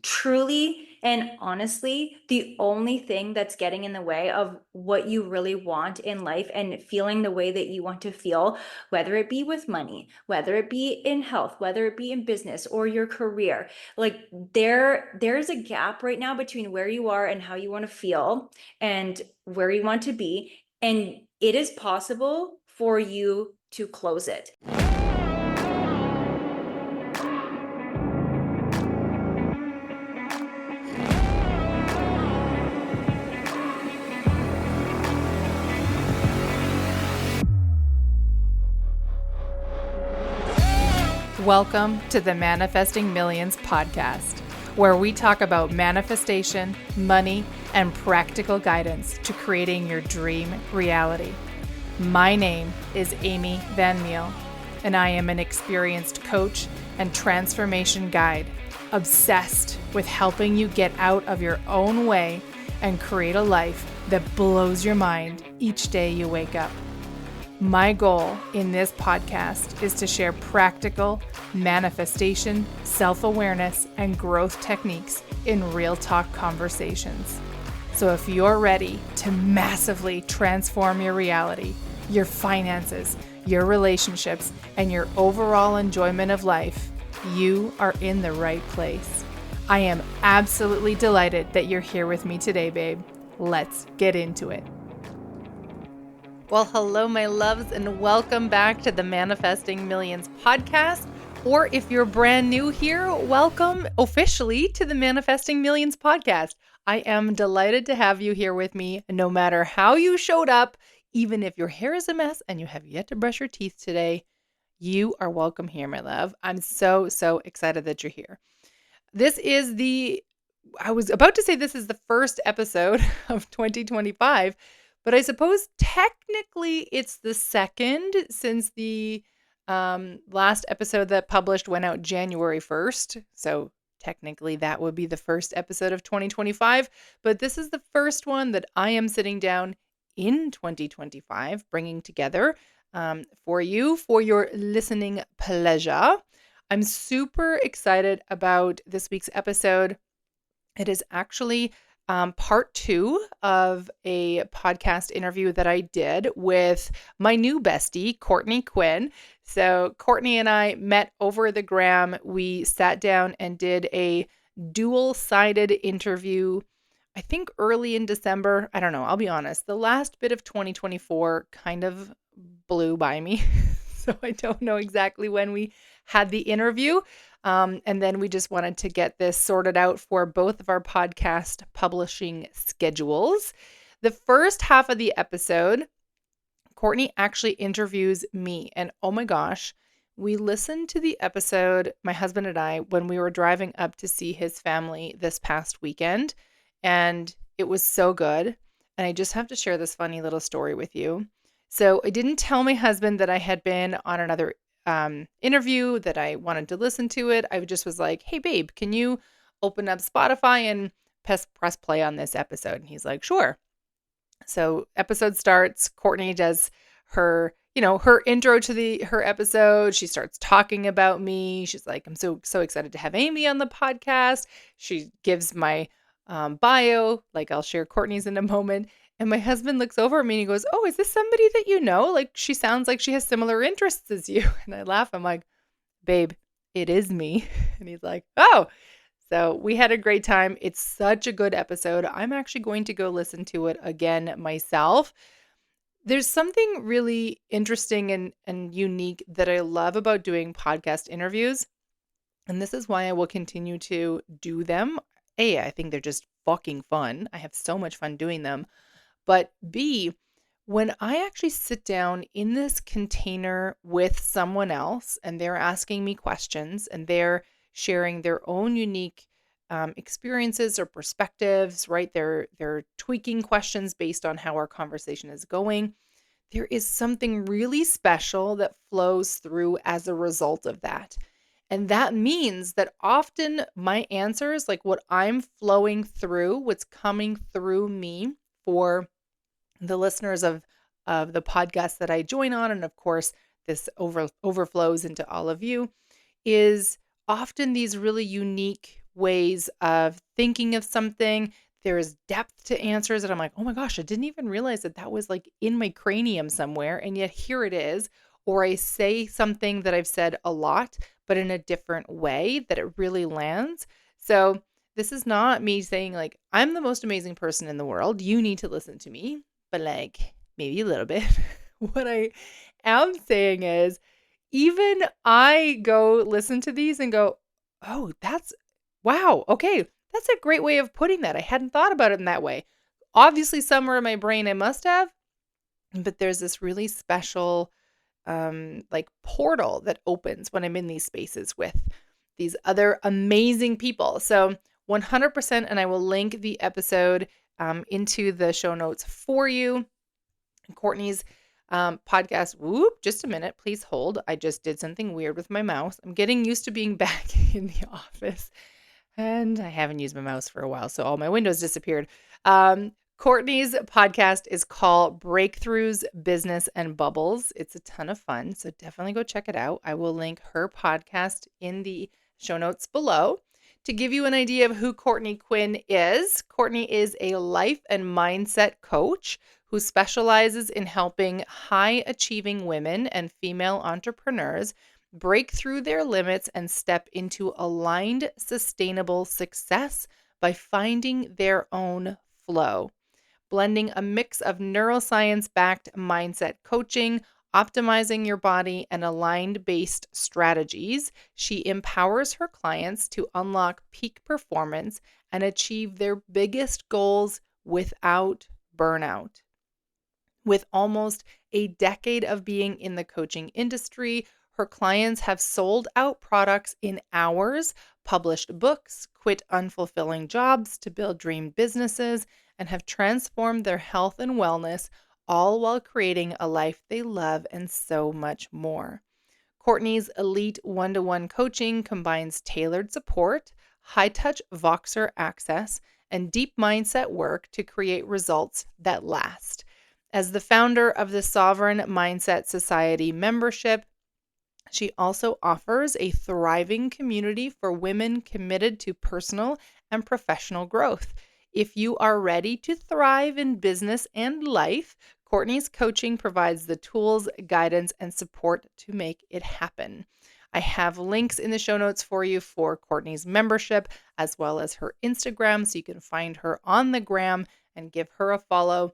truly and honestly, the only thing that's getting in the way of what you really want in life and feeling the way that you want to feel, whether it be with money, whether it be in health, whether it be in business or your career, like there's a gap right now between where you are and how you want to feel and where you want to be. And it is possible for you to close it. Welcome to the Manifesting Millions podcast, where we talk about manifestation, money, and practical guidance to creating your dream reality. My name is Amy Van Meel, and I am an experienced coach and transformation guide, obsessed with helping you get out of your own way and create a life that blows your mind each day you wake up. My goal in this podcast is to share practical manifestation, self-awareness, and growth techniques in real talk conversations. So if you're ready to massively transform your reality, your finances, your relationships, and your overall enjoyment of life, you are in the right place. I am absolutely delighted that you're here with me today, babe. Let's get into it. Well, hello, my loves, and welcome back to the Manifesting Millions podcast. Or if you're brand new here, welcome officially to the Manifesting Millions podcast. I am delighted to have you here with me, no matter how you showed up, even if your hair is a mess and you have yet to brush your teeth today, you are welcome here, my love. I'm so excited that you're here. I was about to say this is the first episode of 2025, but I suppose technically it's the second, since the last episode that published went out January 1st. So technically that would be the first episode of 2025. But this is the first one that I am sitting down in 2025, bringing together for you, for your listening pleasure. I'm super excited about this week's episode. It is actually part 2 of a podcast interview that I did with my new bestie, Courtney Quinn. So Courtney and I met over the gram. We sat down and did a dual-sided interview, I think early in December. I don't know. I'll be honest. The last bit of 2024 kind of blew by me. So I don't know exactly when we had the interview. And then we just wanted to get this sorted out for both of our podcast publishing schedules. The first half of the episode, Courtney actually interviews me. And oh my gosh, we listened to the episode, my husband and I, when we were driving up to see his family this past weekend. And it was so good. And I just have to share this funny little story with you. So I didn't tell my husband that I had been on another interview, that I wanted to listen to it. I just was like, hey, babe, can you open up Spotify and press play on this episode? And he's like, sure. So episode starts. Courtney does her intro to her episode. She starts talking about me. She's like, I'm so excited to have Amy on the podcast. She gives my bio. Like, I'll share Courtney's in a moment. And my husband looks over at me and he goes, oh, is this somebody that you know? Like, she sounds like she has similar interests as you. And I laugh. I'm like, babe, it is me. And he's like, oh. So we had a great time. It's such a good episode. I'm actually going to go listen to it again myself. There's something really interesting and unique that I love about doing podcast interviews. And this is why I will continue to do them. A, I think they're just fucking fun. I have so much fun doing them. But B, when I actually sit down in this container with someone else and they're asking me questions and they're sharing their own unique experiences or perspectives, right? They're tweaking questions based on how our conversation is going. There is something really special that flows through as a result of that. And that means that often my answers, like what I'm flowing through, what's coming through me for the listeners of the podcast that I join on, and of course, this overflows into all of you, is often these really unique ways of thinking of something. There's depth to answers that I'm like, oh my gosh, I didn't even realize that that was like in my cranium somewhere. And yet here it is. Or I say something that I've said a lot, but in a different way that it really lands. So this is not me saying like, I'm the most amazing person in the world. You need to listen to me, but like maybe a little bit. What I am saying is, even I go listen to these and go, oh, that's wow. Okay. That's a great way of putting that. I hadn't thought about it in that way. Obviously, somewhere in my brain, I must have, but there's this really special like portal that opens when I'm in these spaces with these other amazing people. So 100%, and I will link the episode into the show notes for you. Courtney's podcast. Whoop, just a minute. Please hold. I just did something weird with my mouse. I'm getting used to being back in the office and I haven't used my mouse for a while. So all my windows disappeared. Courtney's podcast is called Breakthroughs, Business, and Bubbles. It's a ton of fun. So definitely go check it out. I will link her podcast in the show notes below. To give you an idea of who Courtney Quinn is, Courtney is a life and mindset coach who specializes in helping high achieving women and female entrepreneurs break through their limits and step into aligned, sustainable success by finding their own flow. Blending a mix of neuroscience backed mindset coaching, optimizing your body, and aligned based strategies, she empowers her clients to unlock peak performance and achieve their biggest goals without burnout. With almost a decade of being in the coaching industry, her clients have sold out products in hours, published books, quit unfulfilling jobs to build dream businesses, and have transformed their health and wellness, all while creating a life they love and so much more. Courtney's elite one-to-one coaching combines tailored support, high-touch Voxer access, and deep mindset work to create results that last. As the founder of the Sovereign Mindset Society membership, she also offers a thriving community for women committed to personal and professional growth. If you are ready to thrive in business and life, Courtney's coaching provides the tools, guidance, and support to make it happen. I have links in the show notes for you for Courtney's membership as well as her Instagram, so you can find her on the gram and give her a follow.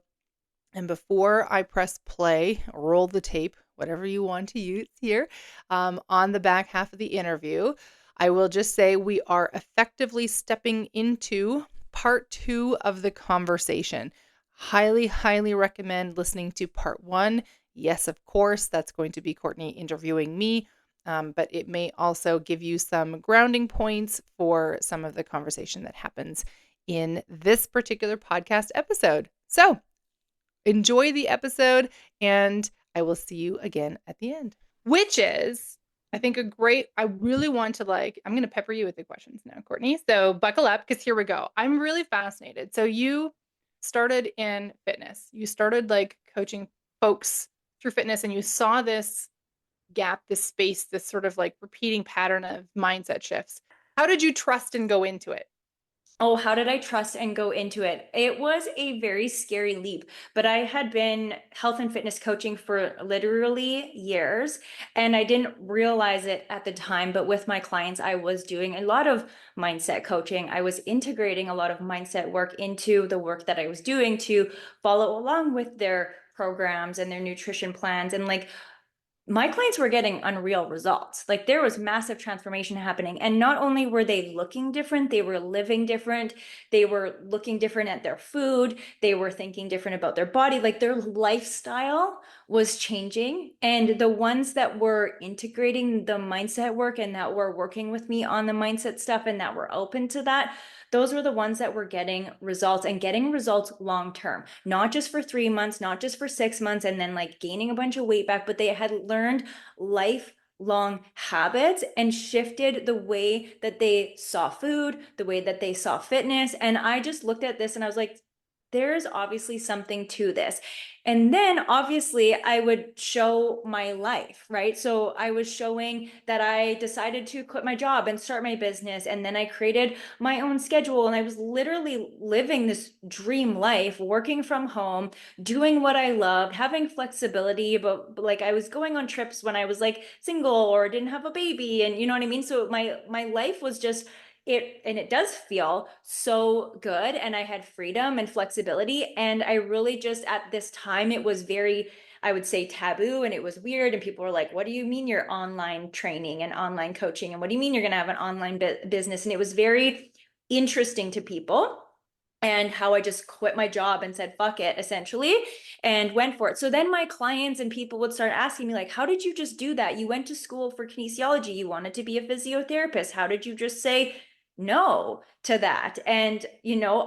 And before I press play, roll the tape, whatever you want to use here, on the back half of the interview, I will just say we are effectively stepping into part 2 of the conversation. Highly, highly recommend listening to part 1. Yes, of course, that's going to be Courtney interviewing me, but it may also give you some grounding points for some of the conversation that happens in this particular podcast episode. So, enjoy the episode, and I will see you again at the end. Which is, I think, I really want to I'm going to pepper you with the questions now, Courtney. So buckle up because here we go. I'm really fascinated. So you started in fitness. You started coaching folks through fitness and you saw this gap, this space, this sort of repeating pattern of mindset shifts. How did you trust and go into it? Oh, how did I trust and go into it? It was a very scary leap, but I had been health and fitness coaching for literally years, and I didn't realize it at the time. But with my clients, I was doing a lot of mindset coaching. I was integrating a lot of mindset work into the work that I was doing to follow along with their programs and their nutrition plans. And my clients were getting unreal results. There was massive transformation happening. And not only were they looking different, they were living different. They were looking different at their food. They were thinking different about their body. Their lifestyle was changing. And the ones that were integrating the mindset work and that were working with me on the mindset stuff and that were open to that, those were the ones that were getting results and getting results long term, not just for 3 months, not just for 6 months, and then gaining a bunch of weight back, but they had learned lifelong habits and shifted the way that they saw food, the way that they saw fitness. And I just looked at this and I was like, there's obviously something to this. And then obviously I would show my life, right? So I was showing that I decided to quit my job and start my business. And then I created my own schedule. And I was literally living this dream life, working from home, doing what I loved, having flexibility. But like I was going on trips when I was like single or didn't have a baby. And you know what I mean? So my life was just it, and it does feel so good, and I had freedom and flexibility, and I really just at this time it was very, I would say, taboo, and it was weird, and people were like, what do you mean you're online training and online coaching, and what do you mean you're going to have an online business? And it was very interesting to people, and how I just quit my job and said, fuck it, essentially, and went for it. So then my clients and people would start asking me, like, how did you just do that? You went to school for kinesiology. You wanted to be a physiotherapist. How did you just say no to that? And,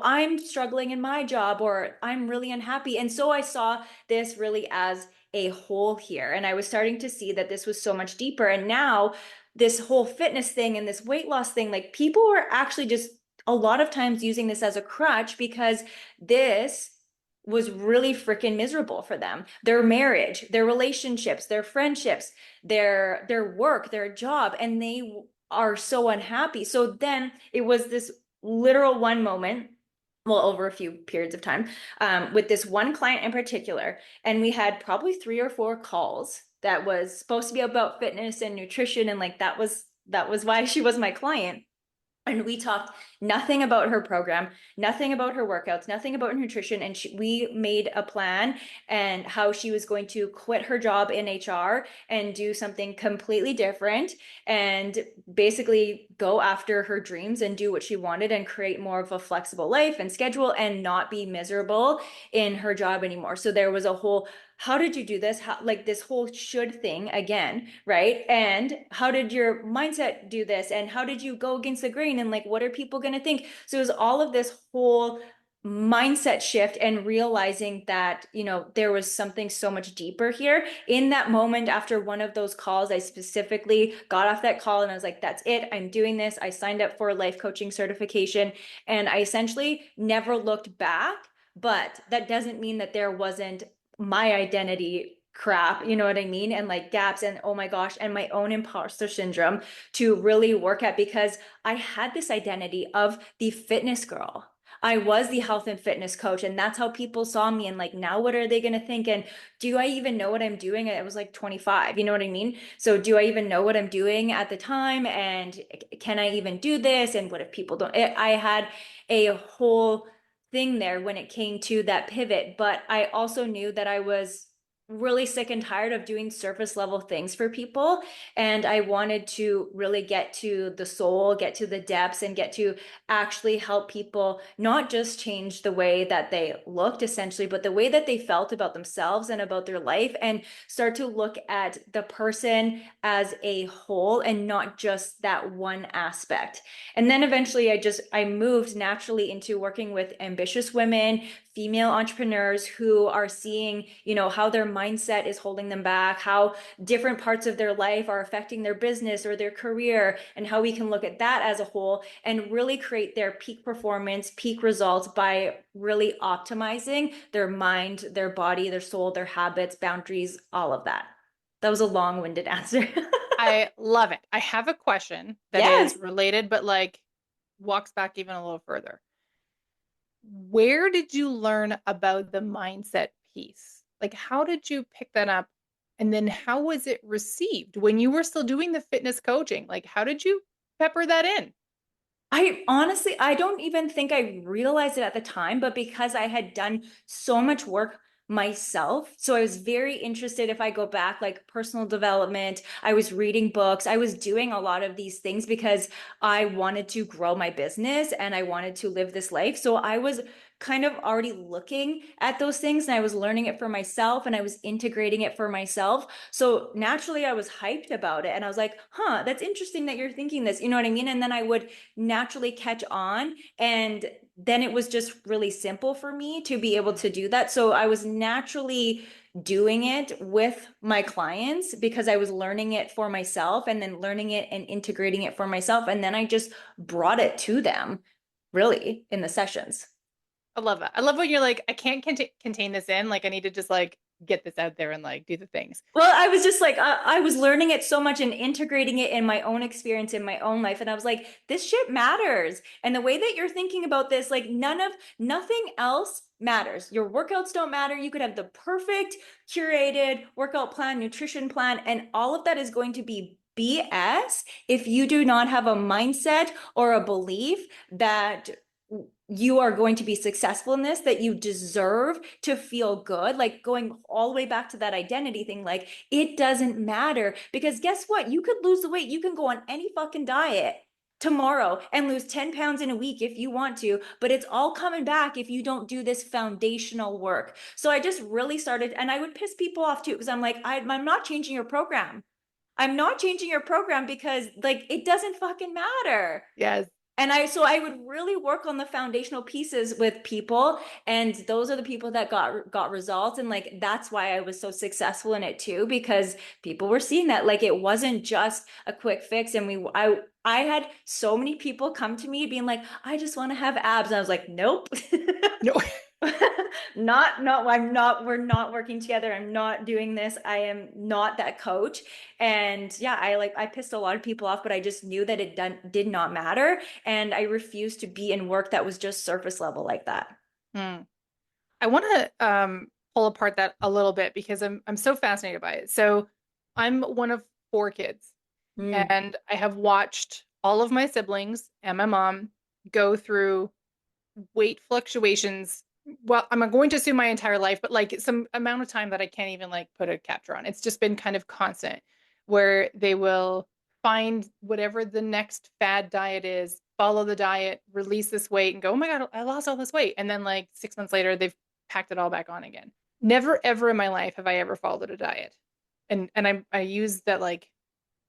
I'm struggling in my job, or I'm really unhappy. And so I saw this really as a whole here. And I was starting to see that this was so much deeper. And now, this whole fitness thing and this weight loss thing, like people were actually just a lot of times using this as a crutch because this was really freaking miserable for them. Their marriage, their relationships, their friendships, their work, their job, and they are so unhappy. So then it was this literal one moment, well, over a few periods of time, with this one client in particular, and we had probably 3 or 4 calls that was supposed to be about fitness and nutrition, and like that was why she was my client. And we talked nothing about her program, nothing about her workouts, nothing about her nutrition. And we made a plan and how she was going to quit her job in HR and do something completely different and basically go after her dreams and do what she wanted and create more of a flexible life and schedule and not be miserable in her job anymore. So there was a whole, how did you do this? How, like this whole should thing again, right? And how did your mindset do this? And how did you go against the grain? And like, what are people going to think? So it was all of this whole mindset shift and realizing that, there was something so much deeper here. In that moment, after one of those calls, I specifically got off that call and I was like, that's it. I'm doing this. I signed up for a life coaching certification and I essentially never looked back. But that doesn't mean that there wasn't my identity crap, you know what I mean? And like gaps and oh my gosh, and my own imposter syndrome to really work at, because I had this identity of the fitness girl. I was the health and fitness coach, and that's how people saw me. And like, now what are they going to think? And do I even know what I'm doing? I was like 25, you know what I mean? So, do I even know what I'm doing at the time? And can I even do this? And what if people don't? I had a whole thing there when it came to that pivot. But I also knew that I was really sick and tired of doing surface level things for people. And I wanted to really get to the soul, get to the depths, and get to actually help people not just change the way that they looked, essentially, but the way that they felt about themselves and about their life, and start to look at the person as a whole and not just that one aspect. And then eventually I moved naturally into working with ambitious women, female entrepreneurs who are seeing, how their mindset is holding them back, how different parts of their life are affecting their business or their career, and how we can look at that as a whole and really create their peak performance, peak results by really optimizing their mind, their body, their soul, their habits, boundaries, all of that. That was a long-winded answer. I love it. I have a question that Yes. is related, but like walks back even a little further. Where did you learn about the mindset piece? Like, how did you pick that up? And then how was it received when you were still doing the fitness coaching? Like, how did you pepper that in? I honestly, I don't even think I realized it at the time, but because I had done so much work myself, so I was very interested. If I go back, like personal development, I was reading books, I was doing a lot of these things because I wanted to grow my business and I wanted to live this life. So I was kind of already looking at those things and I was learning it for myself and I was integrating it for myself. So naturally, I was hyped about it and I was like, huh, that's interesting that you're thinking this. You know what I mean? And then I would naturally catch on. And then it was just really simple for me to be able to do that. So I was naturally doing it with my clients because I was learning it for myself and then learning it and integrating it for myself. And then I just brought it to them really in the sessions. I love that. I love when you're like, I can't contain this in. Like, I need to just like get this out there and like do the things. Well, I was just like, I was learning it so much and integrating it in my own experience in my own life. And I was like, this shit matters. And the way that you're thinking about this, like, nothing else matters. Your workouts don't matter. You could have the perfect curated workout plan, nutrition plan, and all of that is going to be BS if you do not have a mindset or a belief that you are going to be successful in this, that you deserve to feel good. Like going all the way back to that identity thing, like it doesn't matter because guess what? You could lose the weight. You can go on any fucking diet tomorrow and lose 10 pounds in a week if you want to, but it's all coming back if you don't do this foundational work. So I just really started, and I would piss people off too because I'm like, I'm not changing your program. I'm not changing your program because like it doesn't fucking matter. Yes. And I would really work on the foundational pieces with people, and those are the people that got results. And like that's why I was so successful in it too, because people were seeing that like it wasn't just a quick fix. And I had so many people come to me being like, I just want to have abs. And I was like, nope. No. I'm not, we're not working together. I'm not doing this. I am not that coach. And yeah, I pissed a lot of people off, but I just knew that did not matter. And I refused to be in work that was just surface level like that. Hmm. I want to pull apart that a little bit because I'm so fascinated by it. So I'm one of four kids, Mm. and I have watched all of my siblings and my mom go through weight fluctuations. Well, I'm going to assume my entire life, but like some amount of time that I can't even like put a capture on. It's just been kind of constant where they will find whatever the next fad diet is, follow the diet, release this weight and go, oh my God, I lost all this weight. And then like 6 months later, they've packed it all back on again. Never ever in my life have I ever followed a diet. And I use that like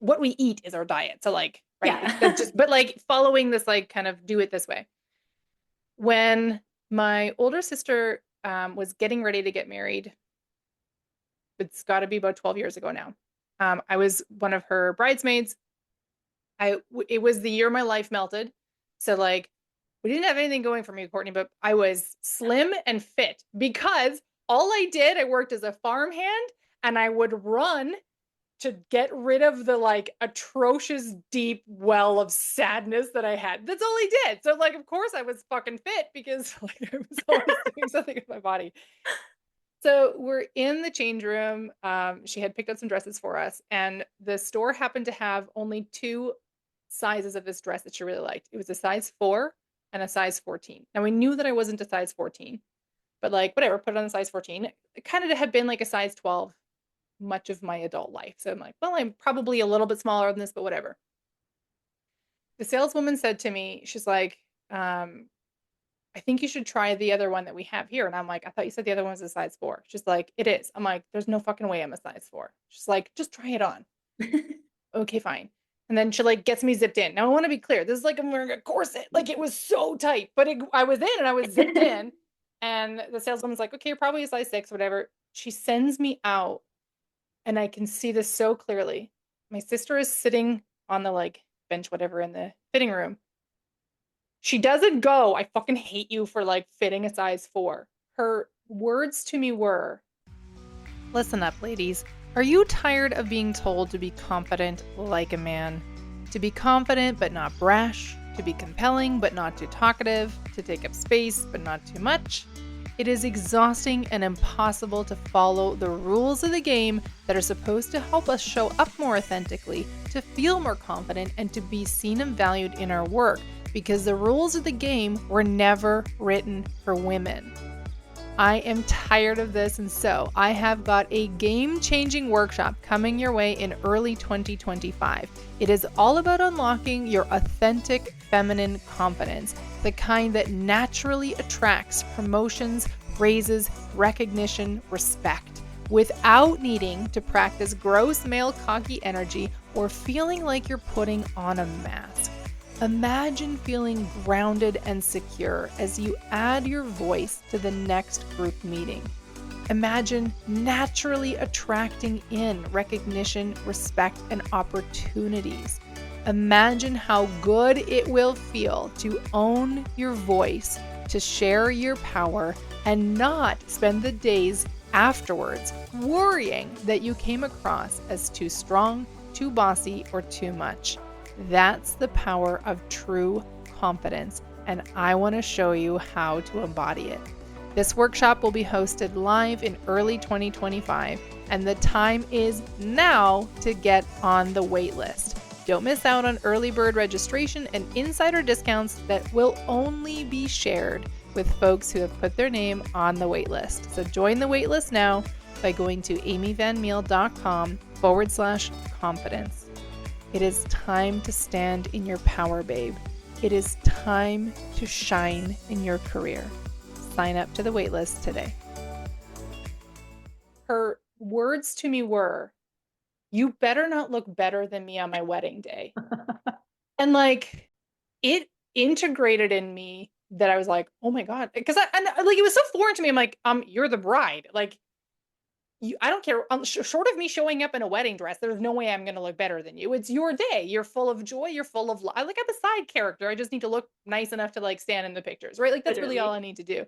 what we eat is our diet. So like, right. Yeah. Just, but like following this, like kind of do it this way. When my older sister was getting ready to get married, it's got to be about 12 years ago now. I was one of her bridesmaids. It was the year my life melted. So like we didn't have anything going for me, Courtney, but I was slim and fit because all I did, I worked as a farmhand and I would run to get rid of the like atrocious deep well of sadness that I had. That's all I did. So like, of course I was fucking fit because like I was always doing something with my body. So we're in the change room. She had picked up some dresses for us, and the store happened to have only two sizes of this dress that she really liked. It was a size 4 and a size 14. Now we knew that I wasn't a size 14, but like whatever, put it on a size 14. It kind of had been like a size 12 much of my adult life. So I'm like, well, I'm probably a little bit smaller than this, but whatever. The saleswoman said to me, she's like, I think you should try the other one that we have here. And I'm like, I thought you said the other one was a size 4. She's like, it is. I'm like, there's no fucking way I'm a size 4. She's like, just try it on. Okay, fine. And then she like gets me zipped in. Now I want to be clear. This is like I'm wearing a corset. Like it was so tight, but I was in and I was zipped in. And the saleswoman's like, okay, you're probably a size 6, whatever. She sends me out, and I can see this so clearly. My sister is sitting on the like bench, whatever, in the fitting room. She doesn't go, I fucking hate you for like fitting a size 4. Her words to me were, listen up, ladies. Are you tired of being told to be confident like a man? To be confident but not brash? To be compelling but not too talkative? To take up space but not too much? It is exhausting and impossible to follow the rules of the game that are supposed to help us show up more authentically, to feel more confident, and to be seen and valued in our work, because the rules of the game were never written for women. I am tired of this, and so I have got a game-changing workshop coming your way in early 2025. It is all about unlocking your authentic feminine confidence, the kind that naturally attracts promotions, raises, recognition, respect, without needing to practice gross male cocky energy or feeling like you're putting on a mask. Imagine feeling grounded and secure as you add your voice to the next group meeting. Imagine naturally attracting in recognition, respect, and opportunities. Imagine how good it will feel to own your voice, to share your power and not spend the days afterwards worrying that you came across as too strong, too bossy, or too much. That's the power of true confidence, and I want to show you how to embody it. This workshop will be hosted live in early 2025, and the time is now to get on the wait list. Don't miss out on early bird registration and insider discounts that will only be shared with folks who have put their name on the wait list. So join the wait list now by going to amyvanmeel.com/confidence. It is time to stand in your power, babe. It is time to shine in your career. Sign up to the waitlist today. Her words to me were, "You better not look better than me on my wedding day." And like, it integrated in me that I was like, oh my God. Because it was so foreign to me. I'm like, you're the bride. Like, I don't care. Short of me showing up in a wedding dress, there's no way I'm going to look better than you. It's your day. You're full of joy. You're full of I'm a side character. I just need to look nice enough to like stand in the pictures, right? Like that's really all I need to do.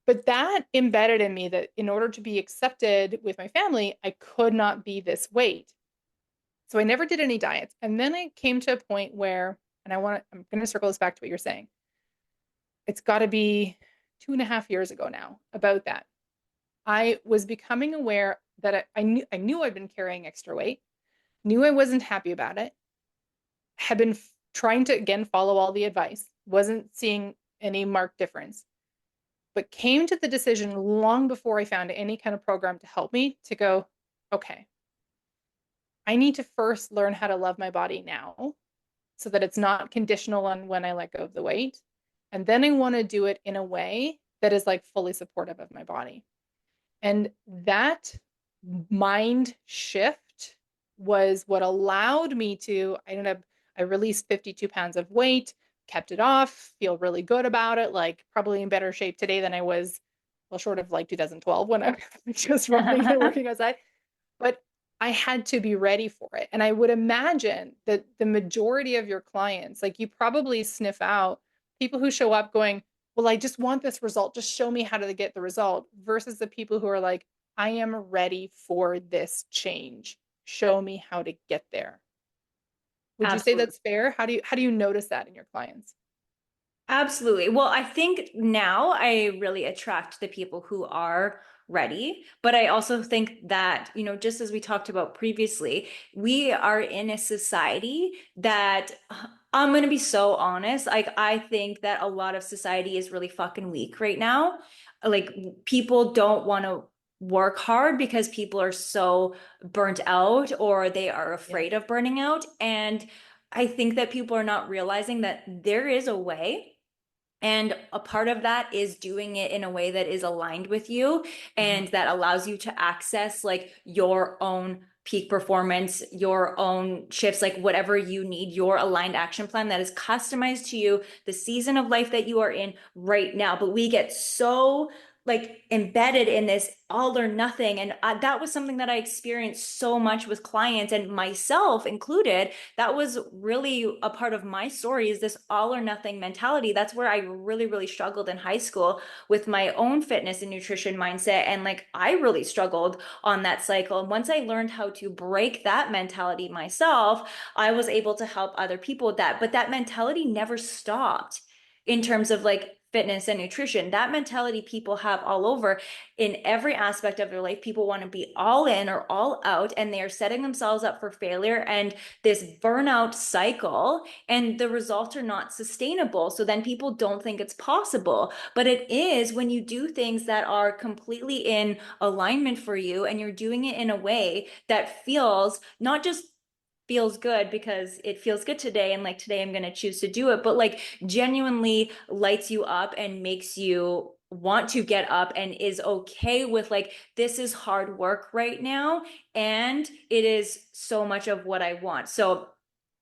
But that embedded in me that in order to be accepted with my family, I could not be this weight. So I never did any diets. And then I came to a point where, and I'm going to circle this back to what you're saying. It's got to be 2.5 years ago now about that. I was becoming aware that I knew I'd been carrying extra weight, knew I wasn't happy about it, had been trying to, again, follow all the advice, wasn't seeing any marked difference, but came to the decision long before I found any kind of program to help me to go, okay, I need to first learn how to love my body now so that it's not conditional on when I let go of the weight. And then I want to do it in a way that is like fully supportive of my body. And that mind shift was what allowed me to, I released 52 pounds of weight, kept it off, feel really good about it, like probably in better shape today than I was, well, short of like 2012 when I was just running and working outside. But I had to be ready for it. And I would imagine that the majority of your clients, like you probably sniff out people who show up going, well, I just want this result. Just show me how to get the result versus the people who are like, I am ready for this change. Show me how to get there. Would you say Absolutely. that's fair? How do you notice that in your clients? Absolutely. Well, I think now I really attract the people who are ready, but I also think that, just as we talked about previously, we are in a society that I'm going to be so honest, like I think that a lot of society is really fucking weak right now. Like people don't want to work hard because people are so burnt out or they are Yeah. afraid of burning out. And I think that people are not realizing that there is a way, and a part of that is doing it in a way that is aligned with you Mhm. and that allows you to access like your own peak performance, your own shifts, like whatever you need, your aligned action plan that is customized to you, the season of life that you are in right now. But we get so like embedded in this all or nothing. And that was something that I experienced so much with clients and myself included. That was really a part of my story, is this all or nothing mentality. That's where I really, really struggled in high school with my own fitness and nutrition mindset. And like, I really struggled on that cycle. And once I learned how to break that mentality myself, I was able to help other people with that. But that mentality never stopped in terms of like fitness and nutrition. That mentality people have all over in every aspect of their life. People want to be all in or all out, and they are setting themselves up for failure and this burnout cycle, and the results are not sustainable. So then people don't think it's possible, but it is when you do things that are completely in alignment for you and you're doing it in a way that feels not just feels good because it feels good today and like today I'm going to choose to do it, but like genuinely lights you up and makes you want to get up and is okay with like, this is hard work right now and it is so much of what I want. So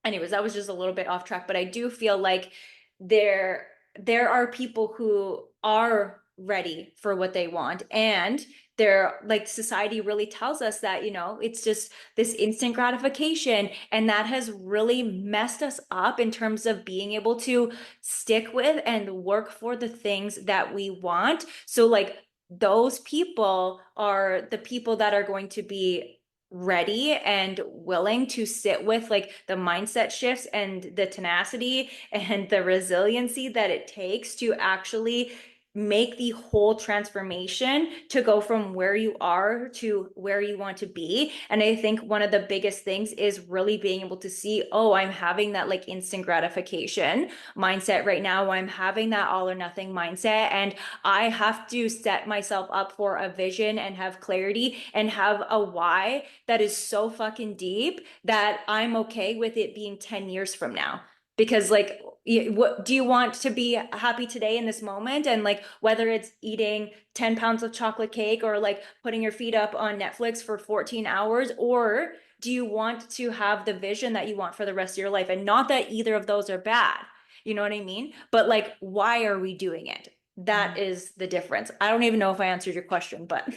anyways, that was just a little bit off track, but I do feel like there there are people who are ready for what they want. And they're like, society really tells us that, it's just this instant gratification. And that has really messed us up in terms of being able to stick with and work for the things that we want. So, like, those people are the people that are going to be ready and willing to sit with like the mindset shifts and the tenacity and the resiliency that it takes to actually make the whole transformation to go from where you are to where you want to be. And I think one of the biggest things is really being able to see, oh, I'm having that like instant gratification mindset right now. I'm having that all or nothing mindset. And I have to set myself up for a vision and have clarity and have a why that is so fucking deep that I'm okay with it being 10 years from now. Because like, what do you want to be happy today in this moment? And like, whether it's eating 10 pounds of chocolate cake or like putting your feet up on Netflix for 14 hours, or do you want to have the vision that you want for the rest of your life? And not that either of those are bad, you know what I mean? But like, why are we doing it? That Mhm. is the difference. I don't even know if I answered your question, but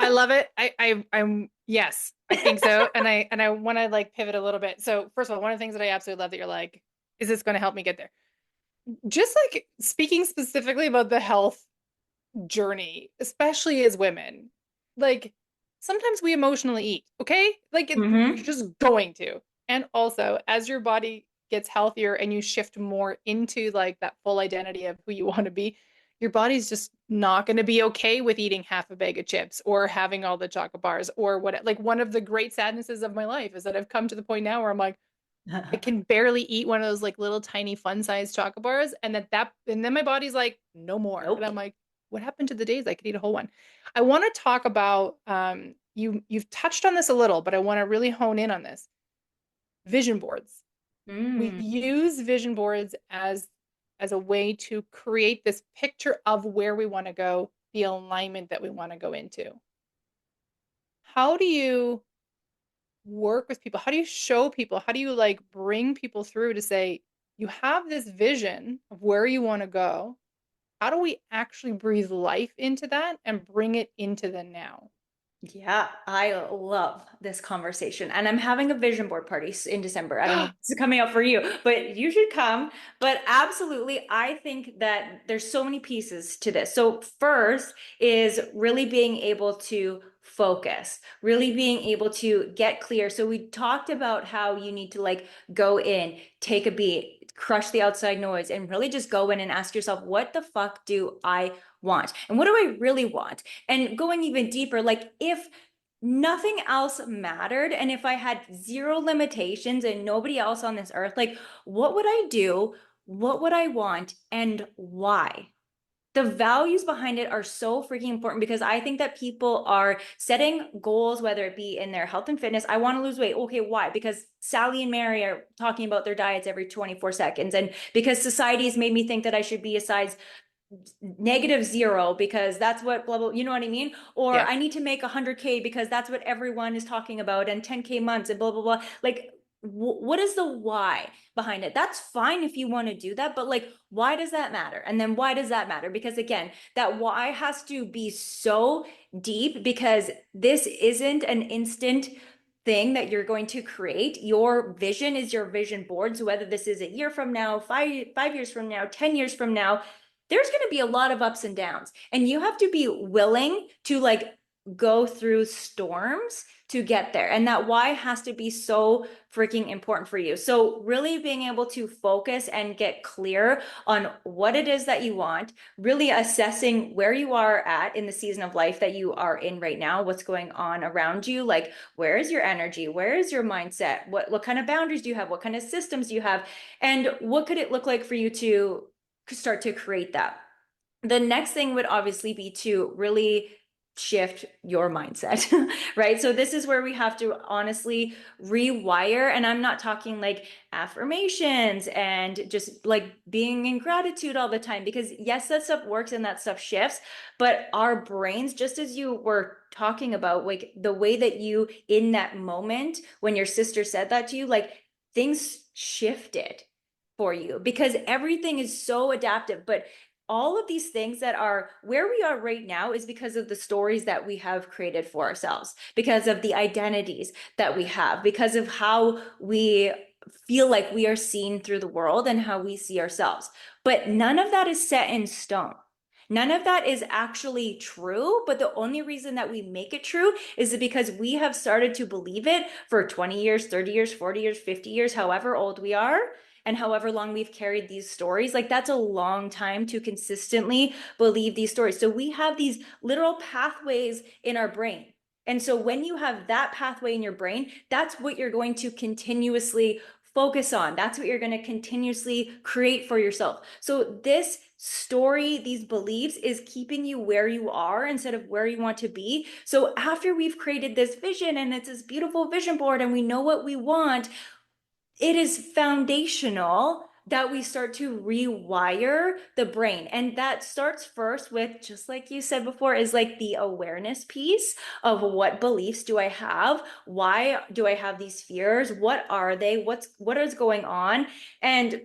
I love it. I'm yes, I think so. And I want to like pivot a little bit. So first of all, one of the things that I absolutely love that you're like, is this going to help me get there? Just like speaking specifically about the health journey, especially as women, like sometimes we emotionally eat, okay? Like you're mm-hmm. just going to. And also, as your body gets healthier and you shift more into like that full identity of who you want to be, your body's just not going to be okay with eating half a bag of chips or having all the chocolate bars or what. Like one of the great sadnesses of my life is that I've come to the point now where I'm like, I can barely eat one of those like little tiny fun sized chocolate bars, and and then my body's like, no more. And Nope. I'm like, what happened to the days I could eat a whole one? I want to talk about you've touched on this a little, but I want to really hone in on this. Vision boards. We Mm. use vision boards as a way to create this picture of where we want to go, the alignment that we want to go into. How do you work with people? How do you show people? How do you like bring people through to say, you have this vision of where you want to go? How do we actually breathe life into that and bring it into the now? Yeah, I love this conversation. And I'm having a vision board party in December. I don't know if it's coming up for you, but you should come. But absolutely, I think that there's so many pieces to this. So, first is really being able to focus, really being able to get clear. So, we talked about how you need to like go in, take a beat, crush the outside noise, and really just go in and ask yourself, what the fuck do I want? And what do I really want? And going even deeper, like if nothing else mattered and if I had zero limitations and nobody else on this earth, like what would I do? What would I want? And why? The values behind it are so freaking important because I think that people are setting goals, whether it be in their health and fitness. I want to lose weight. Okay, why? Because Sally and Mary are talking about their diets every 24 seconds. And because society has made me think that I should be a size -0 because that's what blah blah, you know what I mean? Or Yeah. I need to make 100K because that's what everyone is talking about, and 10K months and blah blah blah. Like, what is the why behind it? That's fine if you want to do that, but like, why does that matter? And then why does that matter? Because again, that why has to be so deep because this isn't an instant thing that you're going to create. Your vision is your vision board. So whether this is a year from now, five years from now, 10 years from now, there's going to be a lot of ups and downs. And you have to be willing to like go through storms to get there. And that why has to be so freaking important for you. So, really being able to focus and get clear on what it is that you want, really assessing where you are at in the season of life that you are in right now, what's going on around you, like where is your energy, where is your mindset, what kind of boundaries do you have, what kind of systems do you have, and what could it look like for you to start to create that. The next thing would obviously be to really shift your mindset, right? So this is where we have to honestly rewire. And I'm not talking like affirmations and just like being in gratitude all the time, because yes, that stuff works and that stuff shifts, but our brains, just as you were talking about, like the way that you in that moment when your sister said that to you, like things shifted for you because everything is so adaptive. But all of these things that are where we are right now is because of the stories that we have created for ourselves, because of the identities that we have, because of how we feel like we are seen through the world and how we see ourselves. But none of that is set in stone. None of that is actually true, but the only reason that we make it true is because we have started to believe it for 20 years, 30 years, 40 years, 50 years, however old we are, and however long we've carried these stories. Like that's a long time to consistently believe these stories. So we have these literal pathways in our brain. And so when you have that pathway in your brain, that's what you're going to continuously focus on. That's what you're going to continuously create for yourself. So this story, these beliefs is keeping you where you are instead of where you want to be. So after we've created this vision and it's this beautiful vision board and we know what we want, it is foundational that we start to rewire the brain. And that starts first with, just like you said before, is like the awareness piece of what beliefs do I have? Why do I have these fears? What are they? What is going on? And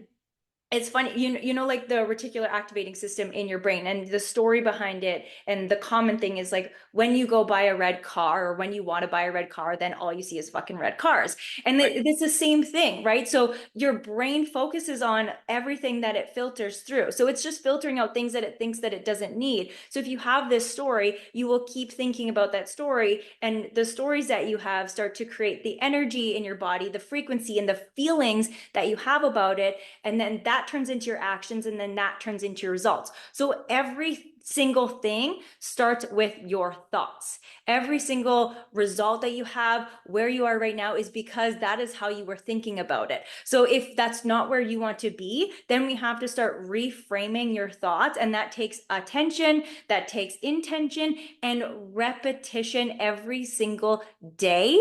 it's funny, you know, like the reticular activating system in your brain and the story behind it. And the common thing is like when you go buy a red car or when you want to buy a red car, then all you see is fucking red cars. And Right. it's the same thing, right? So your brain focuses on everything that it filters through. So it's just filtering out things that it thinks that it doesn't need. So if you have this story, you will keep thinking about that story. And the stories that you have start to create the energy in your body, the frequency and the feelings that you have about it. And then that turns into your actions, and then that turns into your results. So every single thing starts with your thoughts. Every single result that you have where you are right now is because that is how you were thinking about it. So if that's not where you want to be, then we have to start reframing your thoughts. And that takes attention, that takes intention and repetition every single day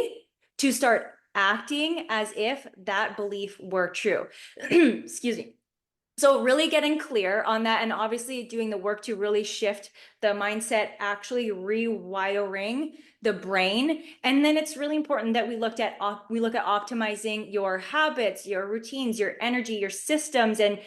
to start acting as if that belief were true. Excuse me. So really getting clear on that and obviously doing the work to really shift the mindset, actually rewiring the brain. And then it's really important that we look at optimizing your habits, your routines, your energy, your systems, and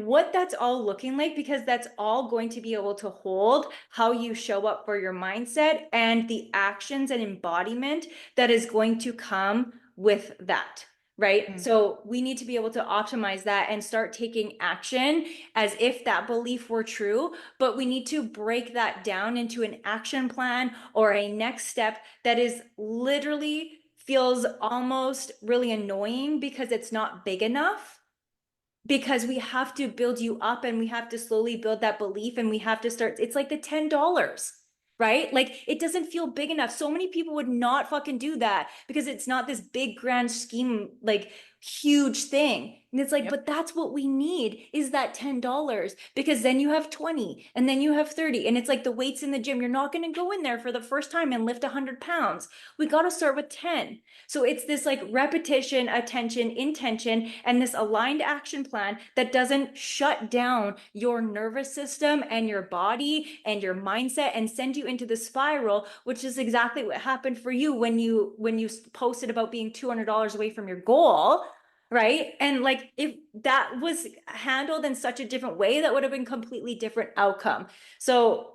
what that's all looking like, because that's all going to be able to hold how you show up for your mindset and the actions and embodiment that is going to come with that. Right. Mm. So we need to be able to optimize that and start taking action as if that belief were true. But we need to break that down into an action plan or a next step that is literally feels almost really annoying because it's not big enough, because we have to build you up and we have to slowly build that belief and we have to start. It's like the $10, right? Like it doesn't feel big enough. So many people would not fucking do that because it's not this big grand scheme, like huge thing. And it's like, Yep. but that's what we need is that $10, because then you have 20 and then you have 30. And it's like the weights in the gym. You're not going to go in there for the first time and lift 100 pounds. We got to start with 10. So it's this like repetition, attention, intention, and this aligned action plan that doesn't shut down your nervous system and your body and your mindset and send you into the spiral, which is exactly what happened for you when you posted about being $200 away from your goal. Right. And like, if that was handled in such a different way, that would have been completely different outcome. So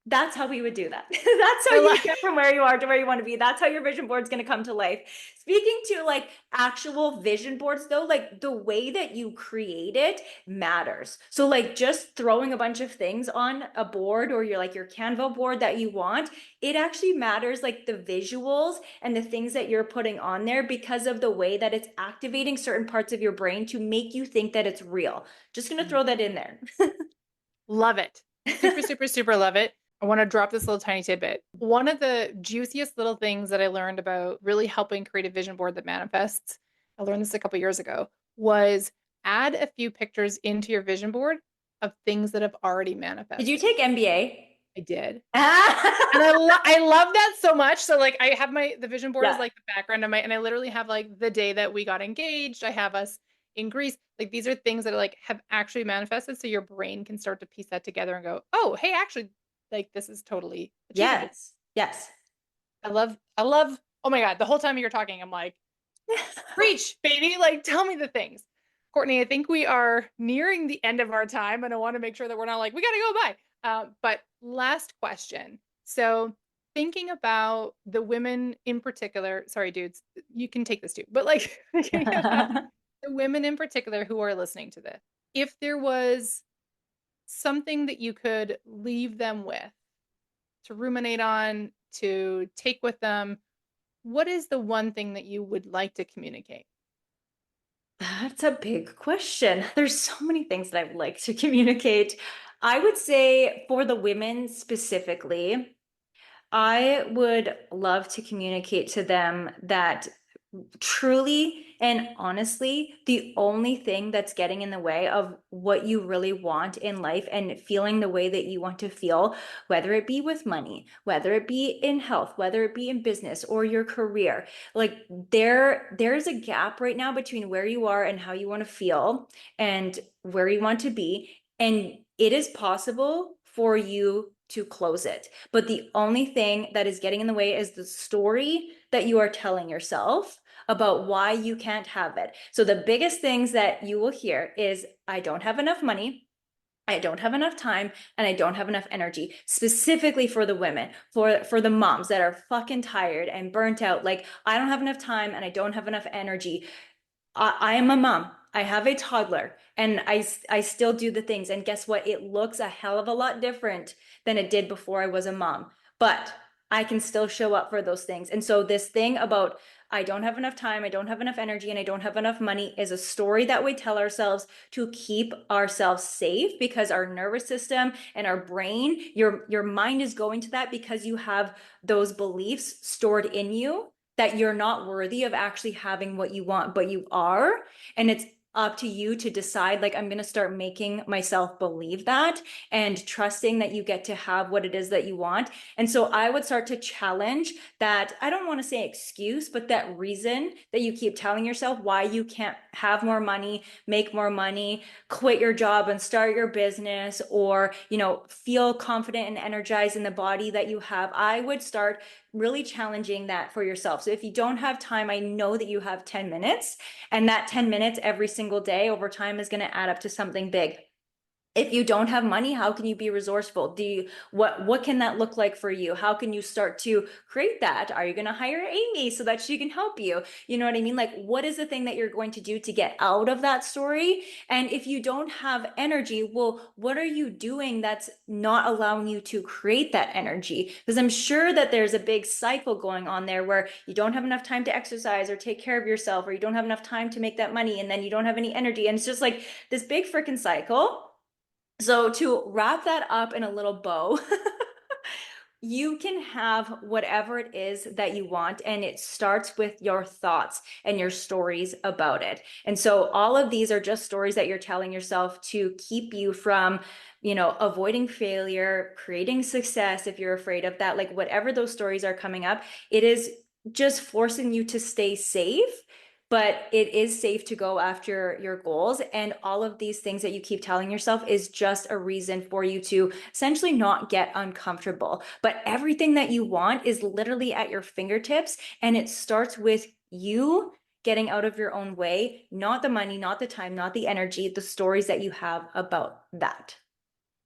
that's how we would do that. That's how I you love get from where you are to where you want to be. That's how your vision board is going to come to life. Speaking to like actual vision boards though, like the way that you create it matters. So like just throwing a bunch of things on a board or your Canva board that you want, it actually matters, like the visuals and the things that you're putting on there, because of the way that it's activating certain parts of your brain to make you think that it's real. Just going to Mm. throw that in there. Love it. Super, super, super love it. I want to drop this little tiny tidbit. One of the juiciest little things that I learned about really helping create a vision board that manifests, I learned this a couple years ago, was add a few pictures into your vision board of things that have already Did you manifested. take MBA? I did. And Ah! I love that so much. So like I have the vision board is Yeah. like the background of my, and I literally have like the day that we got engaged. I have us in Greece. Like these are things that like have actually manifested. So your brain can start to piece that together and go, oh, hey, actually, like this is totally achievable. Yes. Yes. I love, oh my God, the whole time you're talking, I'm like, preach, baby. Like tell me the things. Courtney, I think we are nearing the end of our time, and I want to make sure that we're not like, we got to go by. But last question. So, thinking about the women in particular, sorry, dudes, you can take this too, but like thinking about the women in particular who are listening to this, if there was something that you could leave them with to ruminate on, to take with them, what is the one thing that you would like to communicate? That's a big question. There's so many things that I would like to communicate. I would say for the women specifically, I would love to communicate to them that truly and honestly, the only thing that's getting in the way of what you really want in life and feeling the way that you want to feel, whether it be with money, whether it be in health, whether it be in business or your career, like there's a gap right now between where you are and how you want to feel and where you want to be. And it is possible for you to close it. But the only thing that is getting in the way is the story that you are telling yourself about why you can't have it. So the biggest things that you will hear is, I don't have enough money. I don't have enough time and I don't have enough energy, specifically for the women, for the moms that are fucking tired and burnt out. Like, I don't have enough time and I don't have enough energy. I am a mom. I have a toddler and I still do the things. And guess what? It looks a hell of a lot different than it did before I was a mom. But I can still show up for those things. And so this thing about I don't have enough time, I don't have enough energy, and I don't have enough money is a story that we tell ourselves to keep ourselves safe because our nervous system and our brain, your mind is going to that because you have those beliefs stored in you that you're not worthy of actually having what you want, but you are. And it's up to you to decide, like, I'm going to start making myself believe that and trusting that you get to have what it is that you want. And so I would start to challenge that. I don't want to say excuse, but that reason that you keep telling yourself why you can't have more money, make more money, quit your job and start your business, or, feel confident and energized in the body that you have. I would start really challenging that for yourself. So if you don't have time, I know that you have 10 minutes, and that 10 minutes every single day over time is going to add up to something big. If you don't have money, how can you be resourceful? What can that look like for you? How can you start to create that? Are you going to hire Amy so that she can help you? You know what I mean? Like, what is the thing that you're going to do to get out of that story? And if you don't have energy, well, what are you doing that's not allowing you to create that energy? Because I'm sure that there's a big cycle going on there where you don't have enough time to exercise or take care of yourself, or you don't have enough time to make that money, and then you don't have any energy. And it's just like this big freaking cycle. So to wrap that up in a little bow, you can have whatever it is that you want, and it starts with your thoughts and your stories about it. And so all of these are just stories that you're telling yourself to keep you from, avoiding failure, creating success if you're afraid of that. Like, whatever those stories are coming up, it is just forcing you to stay safe, but it is safe to go after your goals. And all of these things that you keep telling yourself is just a reason for you to essentially not get uncomfortable. But everything that you want is literally at your fingertips. And it starts with you getting out of your own way, not the money, not the time, not the energy, the stories that you have about that.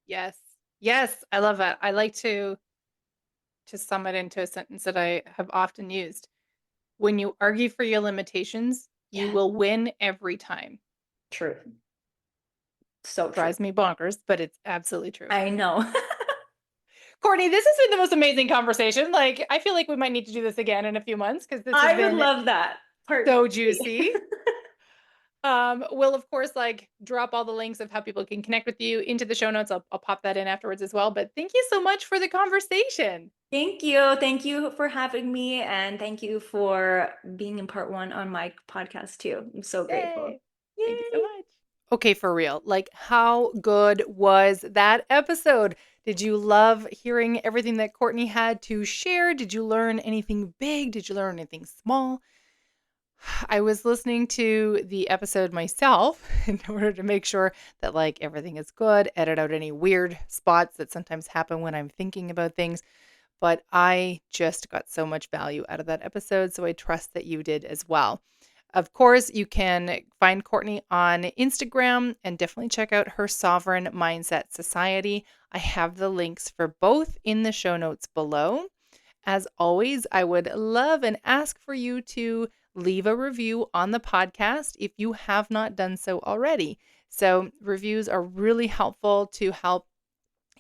Yes. Yes, I love that. I like to sum it into a sentence that I have often used. When you argue for your limitations, you Yeah, will win every time. true. So true. Drives me bonkers, but it's absolutely true. I know. Courtney, this has been the most amazing conversation. Like, I feel like we might need to do this again in a few months because this has I would been love that. Part so three. juicy. We'll of course like drop all the links of how people can connect with you into the show notes. I'll pop that in afterwards as well. But thank you so much for the conversation. Thank you. Thank you for having me. And thank you for being in part one on my podcast too. I'm so grateful. Yay. Thank you so Yay. much. Okay, for real. Like, how good was that episode? Did you love hearing everything that Courtney had to share? Did you learn anything big? Did you learn anything small? I was listening to the episode myself in order to make sure that like everything is good, edit out any weird spots that sometimes happen when I'm thinking about things. But I just got so much value out of that episode, so I trust that you did as well. Of course, you can find Courtney on Instagram and definitely check out her Sovereign Mindset Society. I have the links for both in the show notes below. As always, I would love and ask for you to leave a review on the podcast if you have not done so already. So, reviews are really helpful to help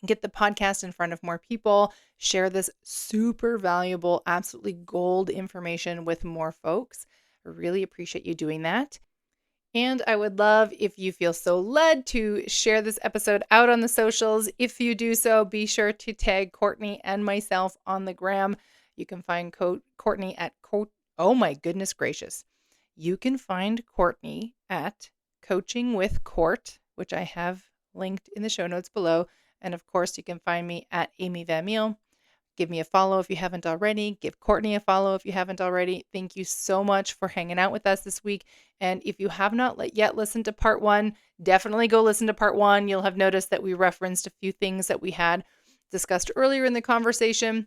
get the podcast in front of more people, share this super valuable, absolutely gold information with more folks. I really appreciate you doing that. And I would love if you feel so led to share this episode out on the socials. If you do so, be sure to tag Courtney and myself on the gram. You can find Courtney at oh my goodness gracious. You can find Courtney at Coaching with Court, which I have linked in the show notes below. And of course, you can find me at Amy Van Meel. Give me a follow if you haven't already. Give Courtney a follow if you haven't already. Thank you so much for hanging out with us this week. And if you have not yet listened to part 1, definitely go listen to part 1. You'll have noticed that we referenced a few things that we had discussed earlier in the conversation.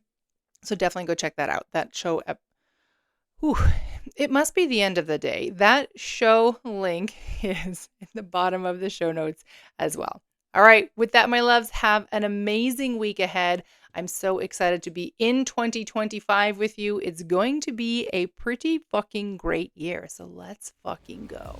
So definitely go check that out. That show, it must be the end of the day. That show link is in the bottom of the show notes as well. All right. With that, my loves, have an amazing week ahead. I'm so excited to be in 2025 with you. It's going to be a pretty fucking great year. So let's fucking go.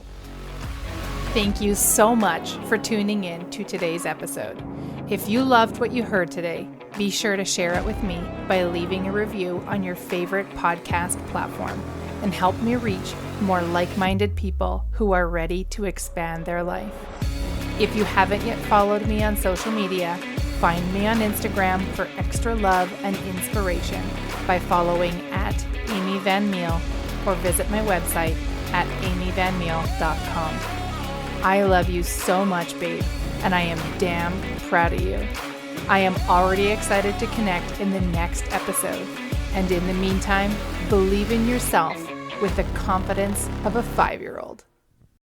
Thank you so much for tuning in to today's episode. If you loved what you heard today, be sure to share it with me by leaving a review on your favorite podcast platform and help me reach more like-minded people who are ready to expand their life. If you haven't yet followed me on social media, find me on Instagram for extra love and inspiration by following at Amy Van Meel or visit my website at amyvanmeel.com. I love you so much, babe, and I am damn proud of you. I am already excited to connect in the next episode. And in the meantime, believe in yourself with the confidence of a 5-year-old.